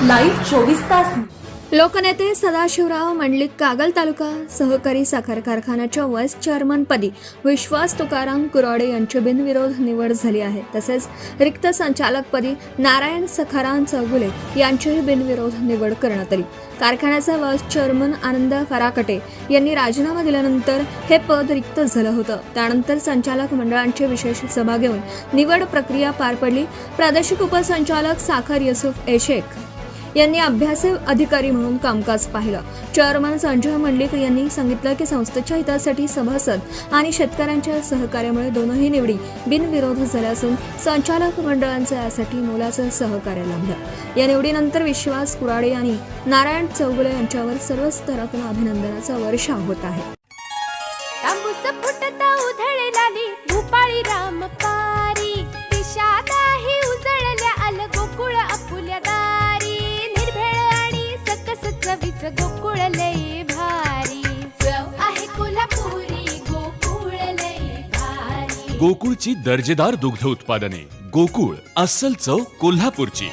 Live 24 तास। लोकनेते सदाशिवराव मंडलिक कागल तालुका सहकारी साखर कारखान्याच्या वाईस चेअरमनपदी विश्वास तुकाराम कुराडे यांची बिनविरोध निवड झाली आहे। तसेच रिक्त संचालकपदी नारायण सखाराम चौगुले यांचीही बिनविरोध निवड करण्यात आली। कारखान्याचे वाईस चेअरमन आनंद फराकटे यांनी राजीनामा दिल्यानंतर हे पद रिक्त झालं होतं। त्यानंतर संचालक मंडळांची विशेष सभा घेऊन निवड प्रक्रिया पार पडली। प्रादेशिक उपसंचालक साखर युसुफ शेख यांनी अभ्यासक अधिकारी म्हणून कामकाज पाहिलं। चेअरमन संजय मंडलिक यांनी सांगितलं की संस्थेच्या हितासाठी सभासद आणि शेतकऱ्यांच्या सहकार्यामुळे दोनही निवडी बिनविरोध झाल्या असून संचालक मंडळांचं यासाठी मोलाचं सहकार्य लाभलं। या निवडीनंतर विश्वास कुराडे आणि नारायण चौगुले यांच्यावर सर्व स्तरातून अभिनंदनाचा वर्षाव होत आहे। भूपाळी रामपारी दिशादाही उजळल्या आल गोकुळ आपुल्या दारी निर्भेळ आणि सकस चवीच गोकुळ लई भारी चव आहे कोल्हापुरी गोकुळ लई भारी। गोकुळची दर्जेदार दुग्ध उत्पादने गोकुळ अस्सल चव कोल्हापूरची।